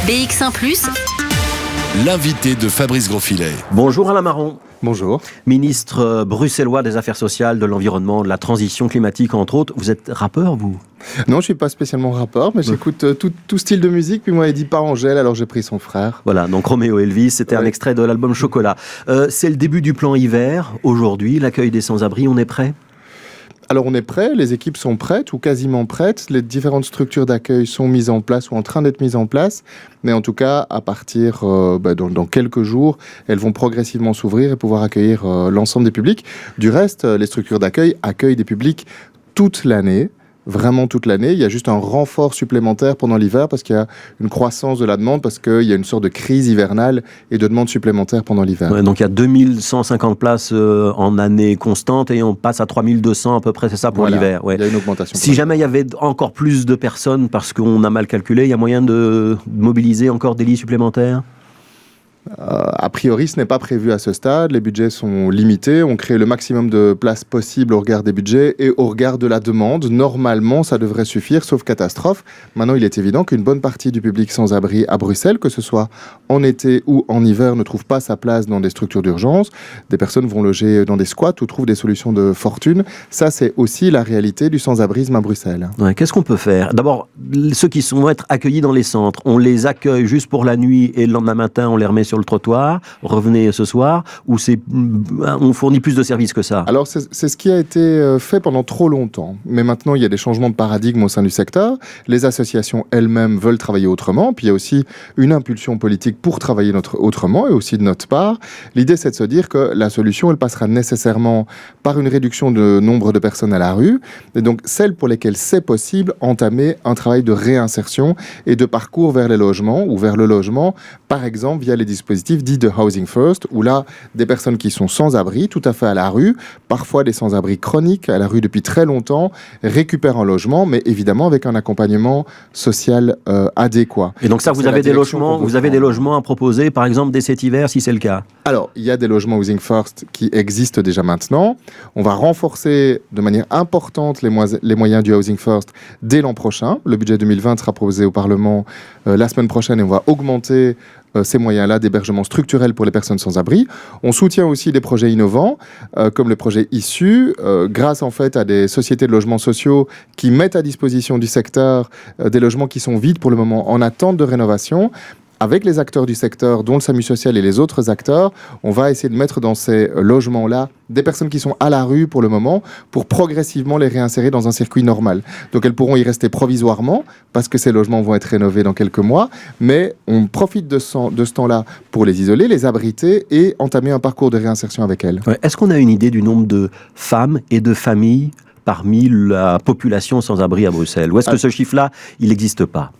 BX1 ⁇ l'invité de Fabrice Grosfilet. Bonjour Alain Marron. Bonjour. Ministre bruxellois des Affaires sociales, de l'environnement, de la transition climatique, entre autres. Vous êtes rappeur, vous ? Non, je ne suis pas spécialement rappeur, mais j'écoute tout style de musique. Puis moi, il dit pas Angèle, alors j'ai pris son frère. Voilà, donc Roméo Elvis, c'était un extrait de l'album Chocolat. C'est le début du plan hiver. Aujourd'hui, l'accueil des sans-abri, on est prêt ? Alors on est prêt, les équipes sont prêtes ou quasiment prêtes, les différentes structures d'accueil sont mises en place ou en train d'être mises en place, mais en tout cas à partir dans quelques jours, elles vont progressivement s'ouvrir et pouvoir accueillir l'ensemble des publics. Du reste, les structures d'accueil accueillent des publics toute l'année. Vraiment toute l'année. Il y a juste un renfort supplémentaire pendant l'hiver parce qu'il y a une croissance de la demande, parce qu'il y a une sorte de crise hivernale et de demande supplémentaire pendant l'hiver. Ouais, donc il y a 2150 places en année constante et on passe à 3200 à peu près, c'est ça pour l'hiver. Ouais. Il y a une augmentation. Si jamais il y avait encore plus de personnes parce qu'on a mal calculé, il y a moyen de mobiliser encore des lits supplémentaires ? A priori, ce n'est pas prévu à ce stade. Les budgets sont limités. On crée le maximum de places possibles au regard des budgets et au regard de la demande. Normalement, ça devrait suffire, sauf catastrophe. Maintenant, il est évident qu'une bonne partie du public sans-abri à Bruxelles, que ce soit en été ou en hiver, ne trouve pas sa place dans des structures d'urgence. Des personnes vont loger dans des squats ou trouvent des solutions de fortune. Ça, c'est aussi la réalité du sans-abrisme à Bruxelles. Ouais, qu'est-ce qu'on peut faire ? D'abord, ceux qui vont être accueillis dans les centres, on les accueille juste pour la nuit et le lendemain matin, on les remet sur le trottoir, revenez ce soir, ou on fournit plus de services que ça ? Alors c'est ce qui a été fait pendant trop longtemps, mais maintenant il y a des changements de paradigme au sein du secteur. Les associations elles-mêmes veulent travailler autrement, puis il y a aussi une impulsion politique pour travailler autrement, et aussi de notre part. L'idée, c'est de se dire que la solution, elle passera nécessairement par une réduction de nombre de personnes à la rue, et donc celles pour lesquelles c'est possible, entamer un travail de réinsertion et de parcours vers les logements, ou vers le logement, par exemple via les dispositifs dits de Housing First, où là, des personnes qui sont sans abri, tout à fait à la rue, parfois des sans-abri chroniques, à la rue depuis très longtemps, récupèrent un logement, mais évidemment avec un accompagnement social adéquat. Et donc ça, vous avez des logements à proposer, par exemple, dès cet hiver, si c'est le cas ? Alors, il y a des logements Housing First qui existent déjà maintenant. On va renforcer de manière importante les moyens du Housing First dès l'an prochain. Le budget 2020 sera proposé au Parlement la semaine prochaine et on va augmenter ces moyens-là d'hébergement structurel pour les personnes sans abri. On soutient aussi des projets innovants, comme le projet Issu, grâce en fait à des sociétés de logements sociaux qui mettent à disposition du secteur des logements qui sont vides pour le moment en attente de rénovation. Avec les acteurs du secteur, dont le SAMU social et les autres acteurs, on va essayer de mettre dans ces logements-là des personnes qui sont à la rue pour le moment, pour progressivement les réinsérer dans un circuit normal. Donc elles pourront y rester provisoirement, parce que ces logements vont être rénovés dans quelques mois, mais on profite de ce temps-là pour les isoler, les abriter et entamer un parcours de réinsertion avec elles. Ouais. Est-ce qu'on a une idée du nombre de femmes et de familles parmi la population sans abri à Bruxelles ? Ou est-ce que ce chiffre-là, il n'existe pas ?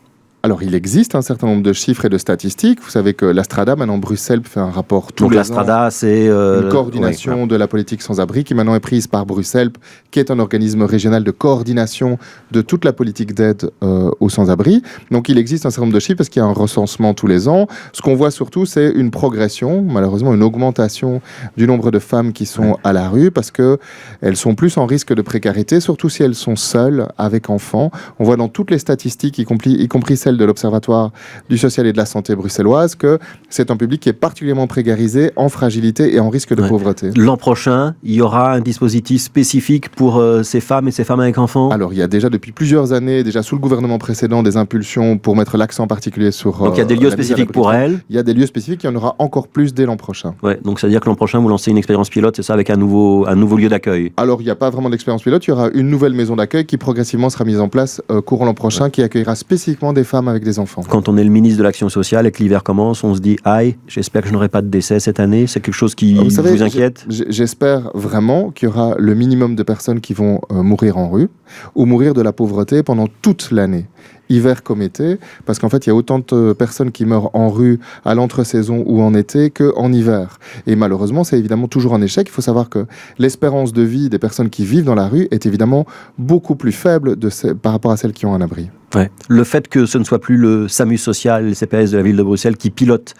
Alors, il existe un certain nombre de chiffres et de statistiques. Vous savez que l'Astrada, maintenant Bruxelles, fait un rapport tous les ans. Donc l'Astrada, c'est une coordination de la politique sans-abri qui maintenant est prise par Bruxelles, qui est un organisme régional de coordination de toute la politique d'aide aux sans-abri. Donc, il existe un certain nombre de chiffres parce qu'il y a un recensement tous les ans. Ce qu'on voit surtout, c'est une progression, malheureusement une augmentation du nombre de femmes qui sont à la rue parce qu'elles sont plus en risque de précarité, surtout si elles sont seules avec enfants. On voit dans toutes les statistiques, y compris celles de l'Observatoire du social et de la santé bruxelloise, que c'est un public qui est particulièrement précarisé, en fragilité et en risque de pauvreté. L'an prochain, il y aura un dispositif spécifique pour ces femmes et ces femmes avec enfants ? Alors, il y a déjà depuis plusieurs années, déjà sous le gouvernement précédent, des impulsions pour mettre l'accent particulier sur... Donc il y a des lieux spécifiques pour elles ? Il y a des lieux spécifiques, il y en aura encore plus dès l'an prochain. Ouais, donc ça veut dire que l'an prochain, vous lancez une expérience pilote, c'est ça, avec un nouveau lieu d'accueil ? Alors, il n'y a pas vraiment d'expérience pilote, il y aura une nouvelle maison d'accueil qui progressivement sera mise en place courant l'an prochain, qui accueillera spécifiquement des femmes avec des enfants. Quand on est le ministre de l'Action sociale et que l'hiver commence, on se dit « Aïe, j'espère que je n'aurai pas de décès cette année ». C'est quelque chose qui vous inquiète ? J'espère vraiment qu'il y aura le minimum de personnes qui vont mourir en rue ou mourir de la pauvreté pendant toute l'année, hiver comme été, parce qu'en fait, il y a autant de personnes qui meurent en rue à l'entre-saison ou en été qu'en hiver. Et malheureusement, c'est évidemment toujours un échec. Il faut savoir que l'espérance de vie des personnes qui vivent dans la rue est évidemment beaucoup plus faible par rapport à celles qui ont un abri. Ouais. Le fait que ce ne soit plus le SAMU social, le CPS de la ville de Bruxelles qui pilote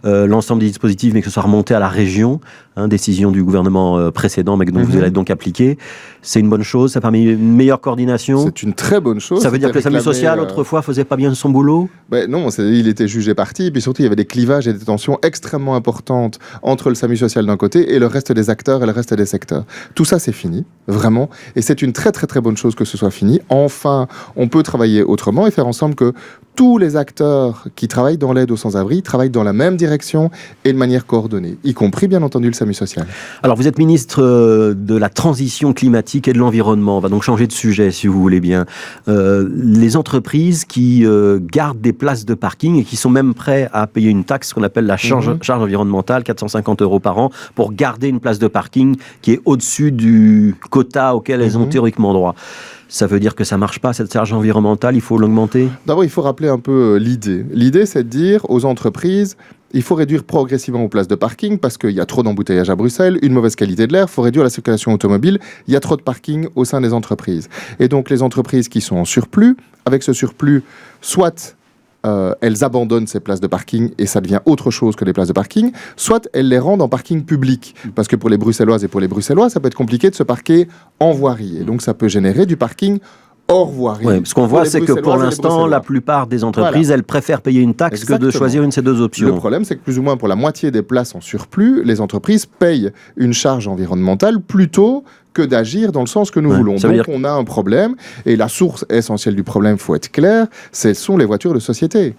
l'ensemble des dispositifs, mais que ce soit remonté à la région, décision du gouvernement précédent, mais que vous allez donc appliquer, c'est une bonne chose, ça permet une meilleure coordination. C'est une très bonne chose. Ça veut dire que le SAMU social, autrefois, faisait pas bien son boulot? Non, il était jugé parti, et puis surtout, il y avait des clivages et des tensions extrêmement importantes entre le SAMU social d'un côté et le reste des acteurs et le reste des secteurs. Tout ça, c'est fini, vraiment, et c'est une très très très bonne chose que ce soit fini. Enfin, on peut travailler autrement et faire en sorte que tous les acteurs qui travaillent dans l'aide aux sans-abri travaillent dans la même direction et de manière coordonnée, y compris bien entendu le SAMU social. Alors vous êtes ministre de la transition climatique et de l'environnement. On va donc changer de sujet si vous voulez bien. Les entreprises qui gardent des places de parking et qui sont même prêts à payer une taxe qu'on appelle la charge environnementale, 450 € par an, pour garder une place de parking qui est au-dessus du quota auquel elles ont théoriquement droit. Ça veut dire que ça ne marche pas, cette charge environnementale, il faut l'augmenter? D'abord, il faut rappeler un peu l'idée. L'idée, c'est de dire aux entreprises, il faut réduire progressivement aux places de parking parce qu'il y a trop d'embouteillages à Bruxelles, une mauvaise qualité de l'air, il faut réduire la circulation automobile, il y a trop de parking au sein des entreprises. Et donc, les entreprises qui sont en surplus, avec ce surplus, soit elles abandonnent ces places de parking et ça devient autre chose que des places de parking, soit elles les rendent en parking public. Parce que pour les Bruxelloises et pour les Bruxellois, ça peut être compliqué de se parquer en voirie. Et donc ça peut générer du parking hors voirie. Oui, ce qu'on voit, c'est que pour l'instant, la plupart des entreprises, elles préfèrent payer une taxe que de choisir une de ces deux options. Le problème, c'est que plus ou moins pour la moitié des places en surplus, les entreprises payent une charge environnementale plutôt que d'agir dans le sens que nous voulons. Donc on a un problème, et la source essentielle du problème, il faut être clair, ce sont les voitures de société.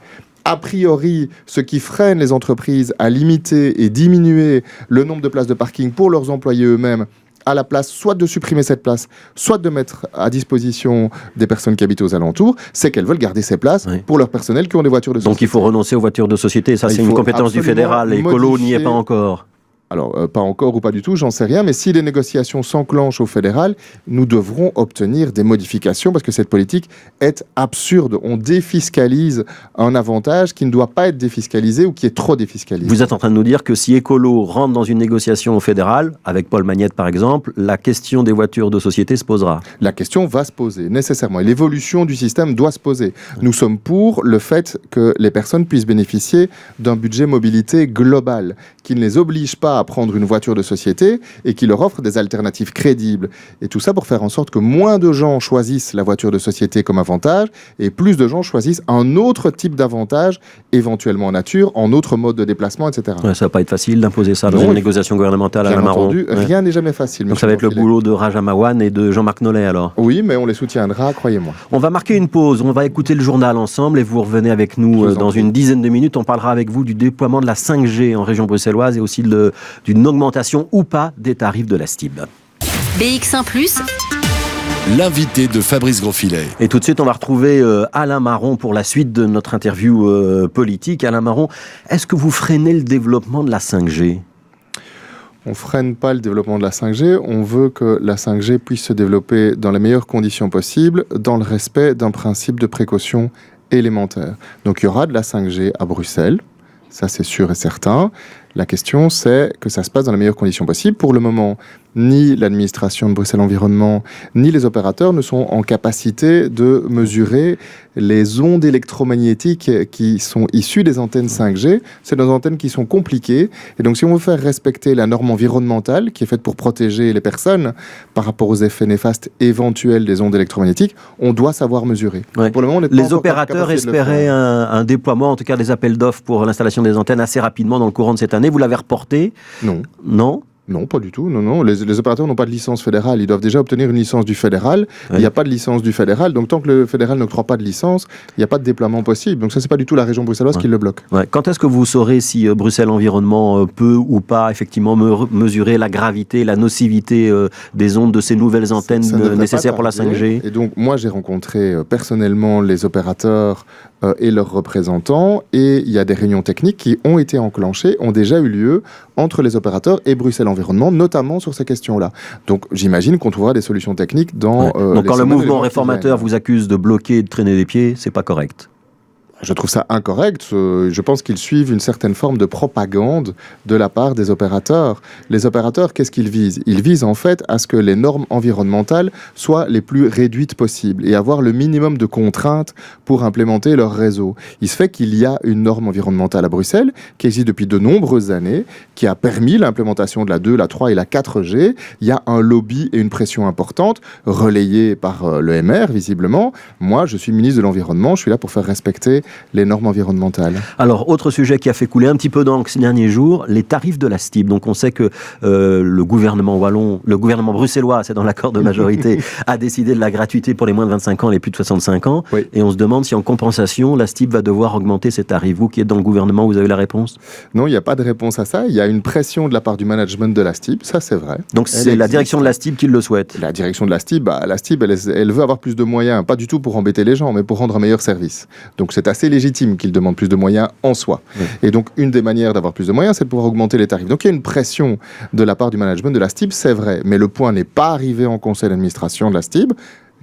A priori, ce qui freine les entreprises à limiter et diminuer le nombre de places de parking pour leurs employés eux-mêmes, à la place soit de supprimer cette place, soit de mettre à disposition des personnes qui habitent aux alentours, c'est qu'elles veulent garder ces places pour leur personnel qui ont des voitures de société. Donc il faut renoncer aux voitures de société, ça c'est une compétence du fédéral, l'écolo n'y est pas encore. Alors, pas encore ou pas du tout, j'en sais rien, mais si les négociations s'enclenchent au fédéral, nous devrons obtenir des modifications parce que cette politique est absurde. On défiscalise un avantage qui ne doit pas être défiscalisé ou qui est trop défiscalisé. Vous êtes en train de nous dire que si Écolo rentre dans une négociation au fédéral, avec Paul Magnette par exemple, la question des voitures de société se posera. La question va se poser, nécessairement. Et l'évolution du système doit se poser. Nous sommes pour le fait que les personnes puissent bénéficier d'un budget mobilité global, qui ne les oblige pas à prendre une voiture de société et qui leur offre des alternatives crédibles. Et tout ça pour faire en sorte que moins de gens choisissent la voiture de société comme avantage et plus de gens choisissent un autre type d'avantage, éventuellement en nature, en autre mode de déplacement, etc. Ouais, ça va pas être facile d'imposer ça dans une négociation gouvernementale à la marron. Rien n'est jamais facile. Donc ça va être le boulot de Raja Mawan et de Jean-Marc Nollet alors. Oui, mais on les soutiendra, croyez-moi. On va marquer une pause, on va écouter le journal ensemble et vous revenez avec nous dans une dizaine de minutes. On parlera avec vous du déploiement de la 5G en région bruxelloise et aussi d'une augmentation ou pas des tarifs de la STIB. BX1+, l'invité de Fabrice Grosfilet. Et tout de suite, on va retrouver Alain Marron pour la suite de notre interview politique. Alain Marron, est-ce que vous freinez le développement de la 5G ? On ne freine pas le développement de la 5G, on veut que la 5G puisse se développer dans les meilleures conditions possibles, dans le respect d'un principe de précaution élémentaire. Donc il y aura de la 5G à Bruxelles, ça c'est sûr et certain. La question, c'est que ça se passe dans les meilleures conditions possibles. Pour le moment, ni l'administration de Bruxelles Environnement, ni les opérateurs ne sont en capacité de mesurer les ondes électromagnétiques qui sont issues des antennes 5G. C'est des antennes qui sont compliquées. Et donc, si on veut faire respecter la norme environnementale, qui est faite pour protéger les personnes par rapport aux effets néfastes éventuels des ondes électromagnétiques, on doit savoir mesurer. Ouais. Pour le moment, les opérateurs espéraient un déploiement, en tout cas des appels d'offres pour l'installation des antennes assez rapidement dans le courant de cette année. Vous l'avez reporté ? Non. Non ? Non, pas du tout. Non. Les opérateurs n'ont pas de licence fédérale. Ils doivent déjà obtenir une licence du fédéral. Il n'y a pas de licence du fédéral. Donc, tant que le fédéral n'octroie pas de licence, il n'y a pas de déploiement possible. Donc, ça, c'est pas du tout la région bruxelloise qui le bloque. Quand est-ce que vous saurez si Bruxelles Environnement peut ou pas effectivement mesurer la gravité, la nocivité des ondes de ces nouvelles antennes nécessaires pour la 5G ? Et donc, moi, j'ai rencontré personnellement les opérateurs et leurs représentants. Et il y a des réunions techniques qui ont été enclenchées, ont déjà eu lieu entre les opérateurs et Bruxelles Environnement, notamment sur ces questions-là. Donc j'imagine qu'on trouvera des solutions techniques dans... Donc quand le mouvement réformateur vous accuse de bloquer et de traîner des pieds, c'est pas correct. Je trouve ça incorrect. Je pense qu'ils suivent une certaine forme de propagande de la part des opérateurs. Les opérateurs, qu'est-ce qu'ils visent? Ils visent en fait à ce que les normes environnementales soient les plus réduites possibles et avoir le minimum de contraintes pour implémenter leur réseau. Il se fait qu'il y a une norme environnementale à Bruxelles qui existe depuis de nombreuses années, qui a permis l'implémentation de la 2, la 3 et la 4G. Il y a un lobby et une pression importante, relayée par le MR, visiblement. Moi, je suis ministre de l'Environnement, je suis là pour faire respecter les normes environnementales. Alors, autre sujet qui a fait couler un petit peu d'encre ces derniers jours, les tarifs de la STIB. Donc, on sait que le gouvernement wallon, le gouvernement bruxellois, c'est dans l'accord de majorité, a décidé de la gratuité pour les moins de 25 ans et les plus de 65 ans. Oui. Et on se demande si, en compensation, la STIB va devoir augmenter ses tarifs. Vous qui êtes dans le gouvernement, vous avez la réponse? Non, il n'y a pas de réponse à ça. Il y a une pression de la part du management de la STIB, ça c'est vrai. Donc, c'est la direction de la STIB qui le souhaite? La direction de la STIB, elle veut avoir plus de moyens, pas du tout pour embêter les gens, mais pour rendre un meilleur service. Donc, c'est assez légitime qu'il demande plus de moyens en soi. Oui. Et donc, une des manières d'avoir plus de moyens, c'est de pouvoir augmenter les tarifs. Donc, il y a une pression de la part du management de la STIB, c'est vrai. Mais le point n'est pas arrivé en conseil d'administration de la STIB,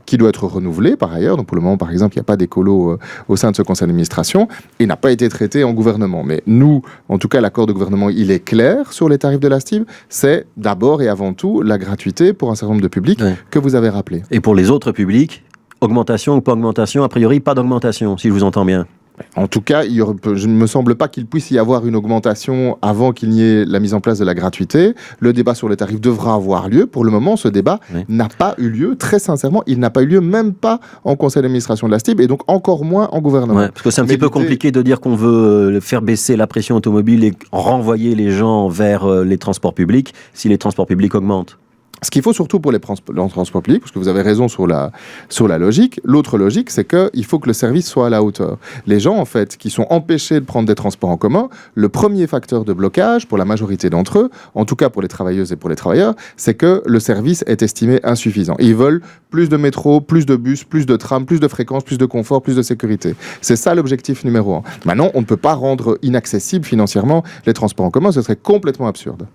qui doit être renouvelé par ailleurs. Donc, pour le moment, par exemple, il n'y a pas d'écolo au sein de ce conseil d'administration et n'a pas été traité en gouvernement. Mais nous, en tout cas, l'accord de gouvernement, il est clair sur les tarifs de la STIB. C'est d'abord et avant tout la gratuité pour un certain nombre de publics que vous avez rappelé. Et pour les autres publics, augmentation ou pas augmentation? A priori, pas d'augmentation, si je vous entends bien. En tout cas, je ne me semble pas qu'il puisse y avoir une augmentation avant qu'il n'y ait la mise en place de la gratuité. Le débat sur les tarifs devra avoir lieu. Pour le moment, ce débat n'a pas eu lieu. Très sincèrement, il n'a pas eu lieu, même pas en conseil d'administration de la STIB et donc encore moins en gouvernement. Parce que c'est un petit peu compliqué de dire qu'on veut faire baisser la pression automobile et renvoyer les gens vers les transports publics si les transports publics augmentent. Ce qu'il faut surtout pour les transports publics, parce que vous avez raison sur la logique, l'autre logique, c'est qu'il faut que le service soit à la hauteur. Les gens, en fait, qui sont empêchés de prendre des transports en commun, le premier facteur de blocage, pour la majorité d'entre eux, en tout cas pour les travailleuses et pour les travailleurs, c'est que le service est estimé insuffisant. Ils veulent plus de métro, plus de bus, plus de trams, plus de fréquences, plus de confort, plus de sécurité. C'est ça l'objectif numéro 1. Maintenant, on ne peut pas rendre inaccessibles financièrement les transports en commun, ce serait complètement absurde.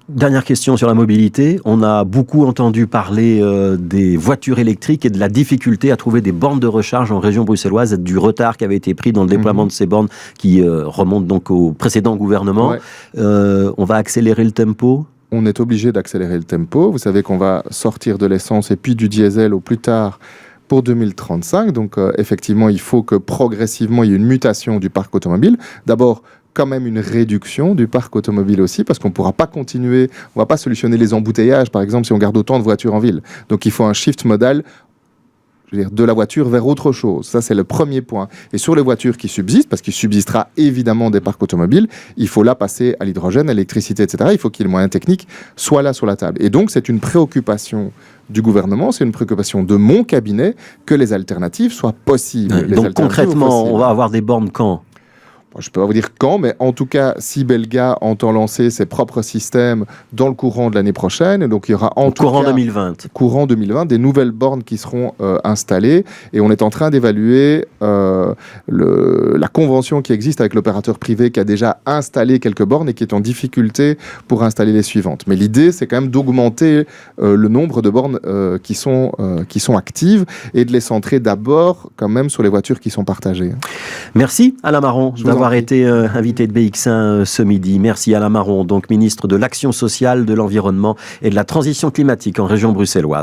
Dernière question sur la mobilité. On a beaucoup entendu parler des voitures électriques et de la difficulté à trouver des bornes de recharge en région bruxelloise, du retard qui avait été pris dans le déploiement de ces bornes qui remontent donc au précédent gouvernement. Ouais. On va accélérer le tempo? On est obligé d'accélérer le tempo. Vous savez qu'on va sortir de l'essence et puis du diesel au plus tard pour 2035. Donc effectivement, il faut que progressivement il y ait une mutation du parc automobile. D'abord, quand même une réduction du parc automobile aussi, parce qu'on ne pourra pas continuer, on ne va pas solutionner les embouteillages, par exemple, si on garde autant de voitures en ville. Donc il faut un shift modal, je veux dire, de la voiture vers autre chose. Ça, c'est le premier point. Et sur les voitures qui subsistent, parce qu'il subsistera évidemment des parcs automobiles, il faut là passer à l'hydrogène, à l'électricité, etc. Il faut qu'il y ait le moyen technique soit là sur la table. Et donc, c'est une préoccupation du gouvernement, c'est une préoccupation de mon cabinet que les alternatives soient possibles. Donc concrètement, on va avoir des bornes quand ? Je ne peux pas vous dire quand, mais en tout cas, si Belga entend lancer ses propres systèmes dans le courant de l'année prochaine, donc il y aura courant 2020, des nouvelles bornes qui seront installées, et on est en train d'évaluer la convention qui existe avec l'opérateur privé qui a déjà installé quelques bornes et qui est en difficulté pour installer les suivantes. Mais l'idée, c'est quand même d'augmenter le nombre de bornes qui sont actives et de les centrer d'abord quand même sur les voitures qui sont partagées. Merci Alain Marron d'avoir été invité de BX1 ce midi. Merci Alain Marron, donc ministre de l'Action sociale, de l'Environnement et de la Transition climatique en région bruxelloise.